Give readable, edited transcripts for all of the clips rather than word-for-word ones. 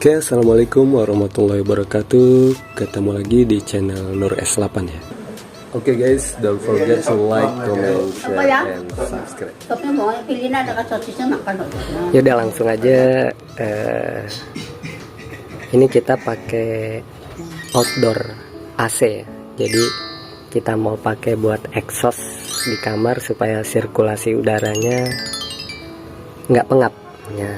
Oke, assalamualaikum warahmatullahi wabarakatuh. Ketemu lagi di channel Nur S8 ya. Oke guys, don't forget to like, comment, share, and subscribe. Tapi mau pilih ada sosisnya makan. Yaudah langsung aja. Ini kita pakai outdoor AC ya. Jadi kita mau pakai buat exhaust di kamar supaya sirkulasi udaranya nggak pengap ya.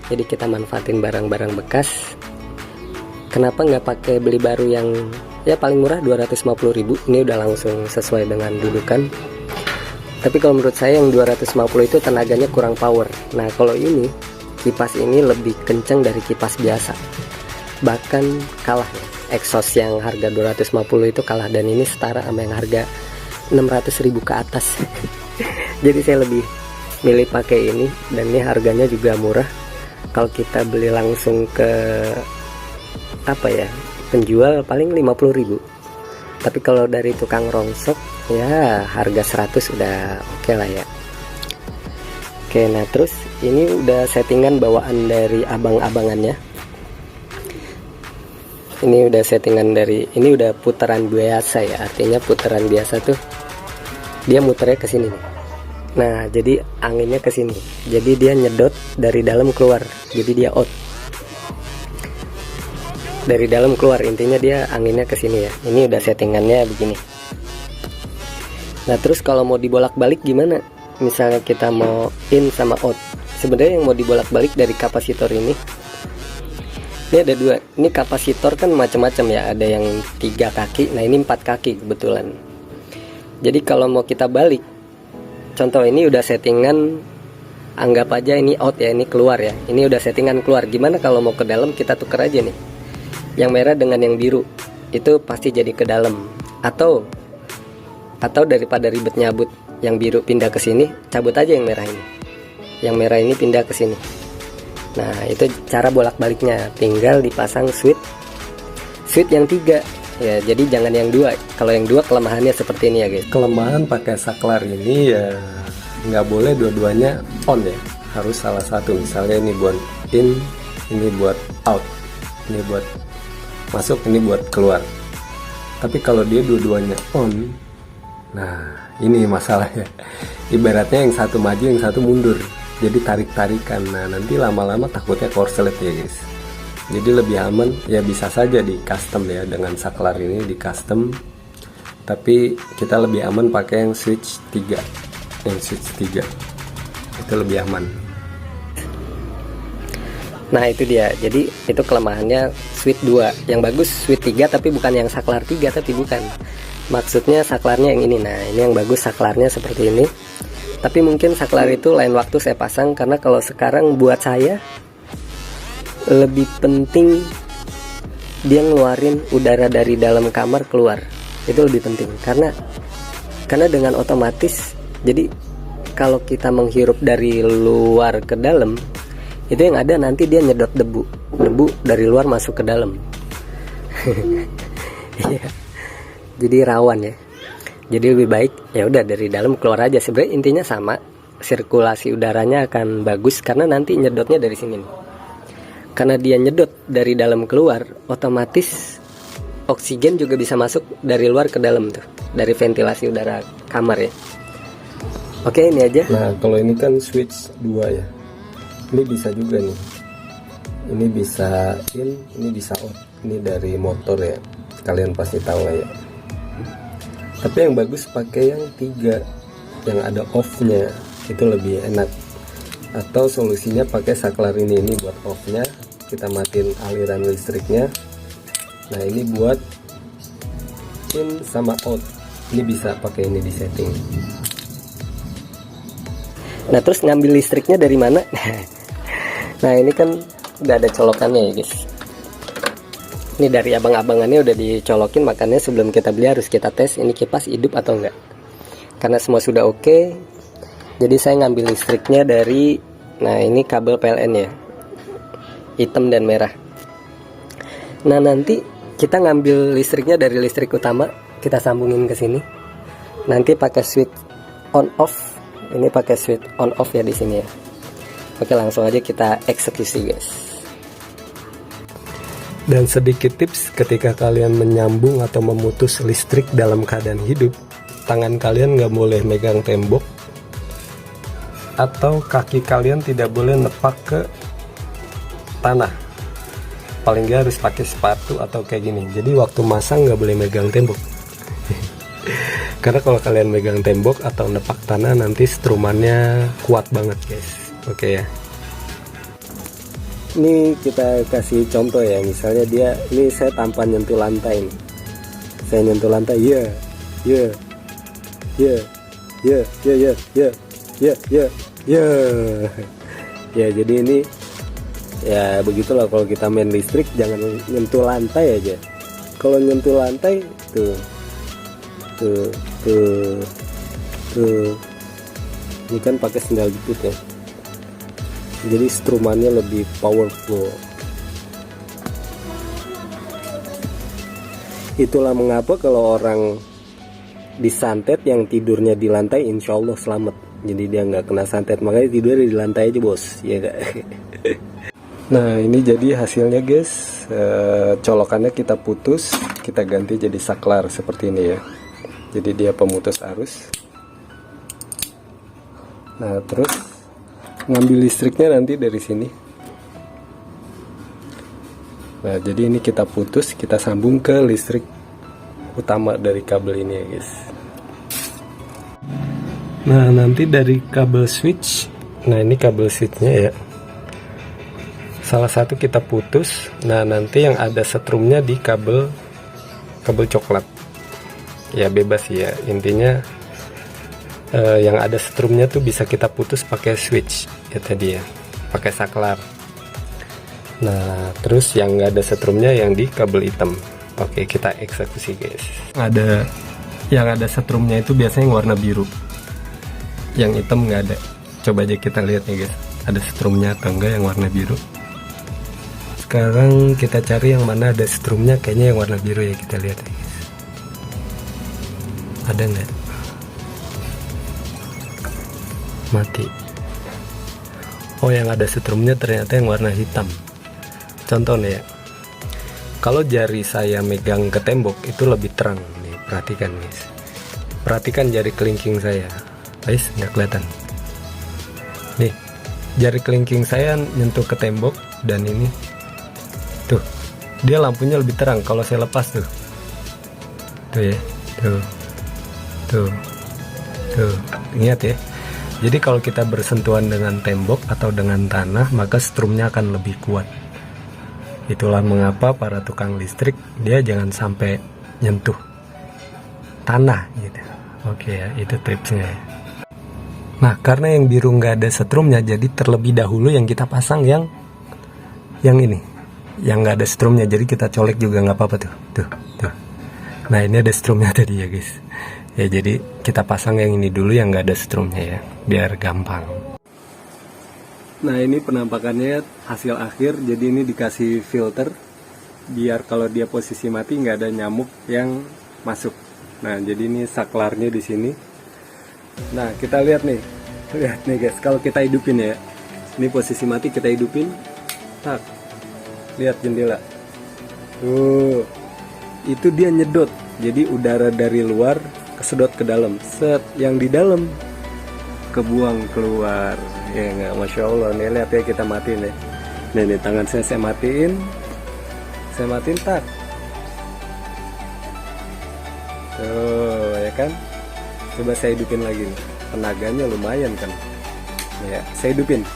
Jadi kita manfaatin barang-barang bekas. Kenapa nggak pakai beli baru yang ya paling murah 250.000? Ini udah langsung sesuai dengan dudukan. Tapi kalau menurut saya yang 250 itu tenaganya kurang power. Nah kalau ini kipas ini lebih kenceng dari kipas biasa, bahkan kalah ya. Exhaust yang harga 250 itu kalah, dan ini setara sama yang harga 600.000 ke atas. Jadi saya lebih milih pakai ini, dan ini harganya juga murah. Kalau kita beli langsung ke penjual paling 50.000. Tapi kalau dari tukang rongsok ya harga 100 udah oke lah ya. Oke, nah terus ini udah settingan bawaan dari abang-abangannya. Ini udah settingan dari, ini udah putaran biasa ya, artinya putaran biasa tuh dia muternya ke sini nih. Nah, jadi anginnya ke sini. Jadi dia nyedot dari dalam keluar. Jadi dia out. Dari dalam keluar, intinya dia anginnya ke sini ya. Ini udah settingannya begini. Nah, terus kalau mau dibolak-balik gimana? Misalnya kita mau in sama out. Sebenarnya yang mau dibolak-balik dari kapasitor ini ada dua. Ini kapasitor kan macam-macam ya. Ada yang 3 kaki. Nah, ini 4 kaki kebetulan. Jadi kalau mau kita balik, contoh ini udah settingan, anggap aja ini out ya, ini keluar ya. Ini udah settingan keluar. Gimana kalau mau ke dalam, kita tuker aja nih. Yang merah dengan yang biru itu pasti jadi ke dalam. Atau daripada ribet nyabut yang biru pindah ke sini, cabut aja yang merah ini. Yang merah ini pindah ke sini. Nah, itu cara bolak-baliknya. Tinggal dipasang switch yang 3 ya. Jadi jangan yang 2. Kalau yang 2 kelemahannya seperti ini ya guys. Kelemahan pakai saklar ini ya nggak boleh dua-duanya on ya. Harus salah satu. Misalnya ini buat in, ini buat out. Ini buat masuk, ini buat keluar. Tapi kalau dia dua-duanya on, nah ini masalahnya. Ibaratnya yang satu maju, yang satu mundur. Jadi tarik-tarikan. Nah nanti lama-lama takutnya korslet ya guys. Jadi lebih aman ya, bisa saja di custom ya, dengan saklar ini di custom. Tapi kita lebih aman pakai yang switch 3. Yang switch 3 itu lebih aman. Nah itu dia. Jadi itu kelemahannya switch 2. Yang bagus switch 3, tapi bukan yang saklar 3, tapi bukan. Maksudnya saklarnya yang ini. Nah ini yang bagus saklarnya seperti ini. Tapi mungkin saklar itu lain waktu saya pasang, karena kalau sekarang buat saya lebih penting dia ngeluarin udara dari dalam kamar keluar. Itu lebih penting, karena dengan otomatis, jadi kalau kita menghirup dari luar ke dalam, itu yang ada nanti dia nyedot debu dari luar masuk ke dalam. Jadi rawan ya. Jadi lebih baik ya udah dari dalam keluar aja. Sebenarnya intinya sama, sirkulasi udaranya akan bagus karena nanti nyedotnya dari sini nih. Karena dia nyedot dari dalam keluar, otomatis oksigen juga bisa masuk dari luar ke dalam tuh, dari ventilasi udara kamar ya. Oke, ini aja. Nah kalau ini kan switch 2 ya. Ini bisa juga nih. Ini bisa in, ini bisa out. Ini dari motor ya. Kalian pasti tahu lah ya. Tapi yang bagus pakai yang 3, yang ada off-nya, itu lebih enak. Atau solusinya pakai saklar ini buat off-nya, kita matiin aliran listriknya. Nah ini buat in sama out. Ini bisa pakai ini di setting. Nah terus ngambil listriknya dari mana? Nah ini kan udah ada colokannya ya guys. Ini dari abang-abangannya udah dicolokin, makanya sebelum kita beli harus kita tes ini kipas hidup atau enggak. Karena semua sudah oke, jadi saya ngambil listriknya dari, nah ini kabel PLN ya, hitam dan merah. Nah nanti kita ngambil listriknya dari listrik utama, kita sambungin ke sini. Nanti pakai switch on off. Ini pakai switch on off ya di sini ya. Oke, langsung aja kita eksekusi guys. Dan sedikit tips ketika kalian menyambung atau memutus listrik dalam keadaan hidup, tangan kalian nggak boleh megang tembok, atau kaki kalian tidak boleh nepak ke tanah. Paling nggak harus pakai sepatu atau kayak gini. Jadi waktu masang nggak boleh megang tembok. Karena kalau kalian megang tembok atau nepak tanah, nanti strumannya kuat banget guys. Oke ya. Ini kita kasih contoh ya, misalnya ini saya tanpa nyentuh lantai nih. Saya nyentuh lantai, ya, ya, jadi ini ya begitulah kalau kita main listrik, jangan nyentuh lantai aja. Kalau nyentuh lantai tuh, ini kan pakai sendal jepit ya. Jadi strumannya lebih powerful. Itulah mengapa kalau orang disantet yang tidurnya di lantai, insya Allah selamat. Jadi dia nggak kena santet, makanya tidur di lantai aja bos, ya gak? Nah ini jadi hasilnya guys. Colokannya kita putus, kita ganti jadi saklar seperti ini ya. Jadi dia pemutus arus. Nah terus ngambil listriknya nanti dari sini. Nah jadi ini kita putus, kita sambung ke listrik utama dari kabel ini ya guys. Nah nanti dari kabel switch, nah ini kabel switchnya ya, salah satu kita putus. Nah nanti yang ada setrumnya di kabel coklat ya, bebas ya intinya. Yang ada setrumnya tuh bisa kita putus pakai switch ya tadi ya, pakai saklar. Nah terus yang nggak ada setrumnya yang di kabel hitam. Oke, kita eksekusi guys. Yang ada setrumnya itu biasanya yang warna biru, yang hitam nggak ada. Coba aja kita lihat nih guys, ada setrumnya atau enggak yang warna biru. Sekarang kita cari yang mana ada setrumnya, kayaknya yang warna biru ya, kita lihat ya guys. Ada nggak? Mati. Oh, yang ada setrumnya ternyata yang warna hitam. Contoh nih ya, kalau jari saya megang ke tembok itu lebih terang nih, perhatikan guys. Perhatikan jari kelingking saya, guys, nggak kelihatan. Nih, jari kelingking saya nyentuh ke tembok dan ini, tuh, dia lampunya lebih terang. Kalau saya lepas tuh ya, tuh, ingat ya. Jadi kalau kita bersentuhan dengan tembok atau dengan tanah, maka strumnya akan lebih kuat. Itulah mengapa para tukang listrik dia jangan sampai nyentuh tanah gitu. Oke ya, itu tipsnya ya. Nah karena yang biru nggak ada setrumnya, jadi terlebih dahulu yang kita pasang yang ini, yang nggak ada setrumnya. Jadi kita colek juga nggak apa-apa tuh. Nah ini ada setrumnya tadi ya guys. Ya jadi kita pasang yang ini dulu yang nggak ada setrumnya ya, biar gampang. Nah ini penampakannya hasil akhir. Jadi ini dikasih filter biar kalau dia posisi mati nggak ada nyamuk yang masuk. Nah jadi ini saklarnya di sini. Nah kita lihat nih guys, kalau kita hidupin ya, ini posisi mati kita hidupin, tak, lihat jendela, itu dia nyedot. Jadi udara dari luar kesedot ke dalam, set, yang di dalam kebuang keluar ya nggak. Masya Allah nih, lihat ya, kita matiin ya. Nih tangan saya matiin tak, tuh ya kan. Coba saya hidupin lagi nih, tenaganya lumayan kan ya. Saya hidupin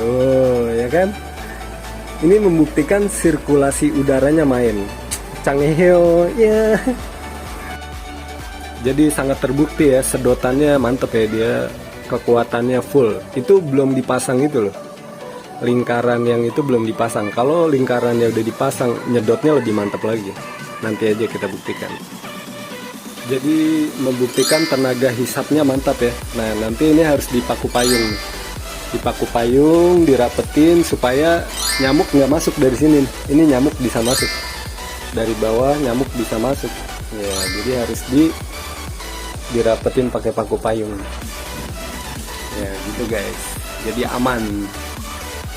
tuh ya kan. Ini membuktikan sirkulasi udaranya main, canggih ya. Jadi sangat terbukti ya, sedotannya mantep ya, dia kekuatannya full. Itu belum dipasang itu loh, lingkaran yang itu belum dipasang. Kalau lingkarannya udah dipasang, nyedotnya lebih mantap lagi. Nanti aja kita buktikan. Jadi membuktikan tenaga hisapnya mantap ya. Nah nanti ini harus dipaku payung, dirapetin supaya nyamuk nggak masuk dari sini. Ini nyamuk bisa masuk dari bawah, nyamuk bisa masuk ya. Jadi harus dirapetin pakai paku payung ya gitu guys. Jadi aman,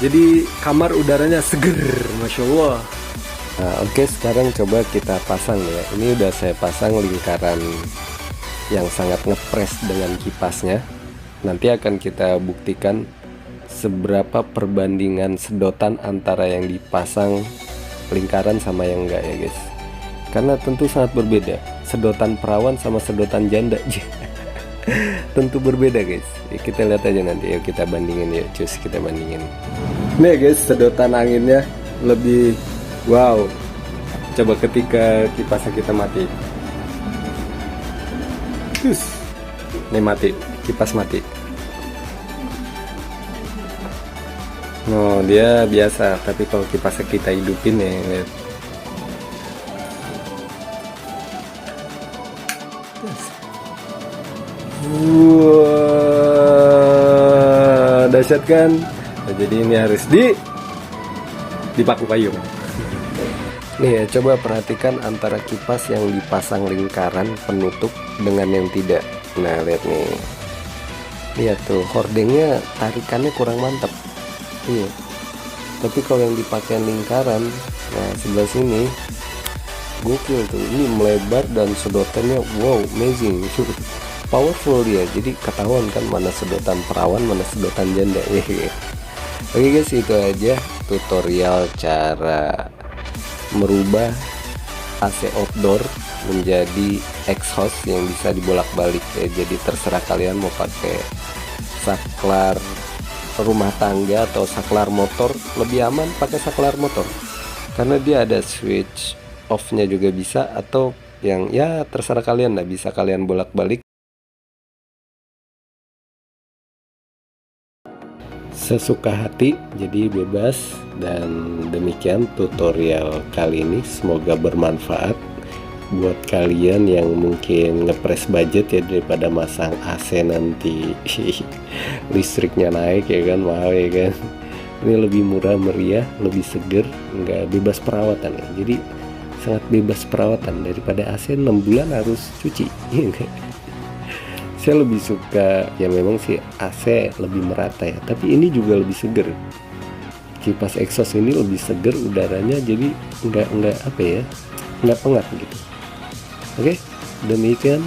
jadi kamar udaranya seger, masya Allah. Nah, oke, sekarang coba kita pasang ya. Ini udah saya pasang lingkaran yang sangat ngepres dengan kipasnya. Nanti akan kita buktikan seberapa perbandingan sedotan antara yang dipasang lingkaran sama yang enggak ya guys. Karena tentu sangat berbeda. Sedotan perawan sama sedotan janda tentu berbeda guys. Ya, kita lihat aja nanti, yuk kita bandingin ya, cus kita bandingin. Nih guys, sedotan anginnya lebih wow. Coba ketika kipasnya kita mati. Cus. Nih mati, kipas mati. Oh, dia biasa, tapi kalau kipasnya kita hidupin ya, lihat. Wah, dahsyat kan? Nah, jadi ini harus dipaku payung. Nih ya, coba perhatikan antara kipas yang dipasang lingkaran penutup dengan yang tidak. Nah, lihat nih. Lihat tuh, hordengnya tarikannya kurang mantap. Iya. Tapi kalau yang dipakai lingkaran, nah sebelah sini gokil tuh. Ini melebar dan sedotannya wow, amazing. Powerful dia. Jadi ketahuan kan mana sedotan perawan, mana sedotan janda. Oke guys, itu aja tutorial cara merubah AC outdoor menjadi exhaust yang bisa dibolak-balik ya. Jadi terserah kalian mau pakai saklar rumah tangga atau saklar motor. Lebih aman pakai saklar motor karena dia ada switch off-nya juga bisa, atau yang ya terserah kalian lah, bisa kalian bolak-balik sesuka hati, jadi bebas. Dan demikian tutorial kali ini, semoga bermanfaat buat kalian yang mungkin ngepres budget ya, daripada masang AC nanti listriknya naik ya kan, mahal ya kan. Ini lebih murah meriah, lebih seger, nggak bebas perawatan ya. Jadi sangat bebas perawatan daripada AC 6 bulan harus cuci. Saya lebih suka ya, memang sih AC lebih merata ya, tapi ini juga lebih seger. Kipas exhaust ini lebih seger udaranya, jadi nggak apa ya, nggak pengap gitu. Oke, demikian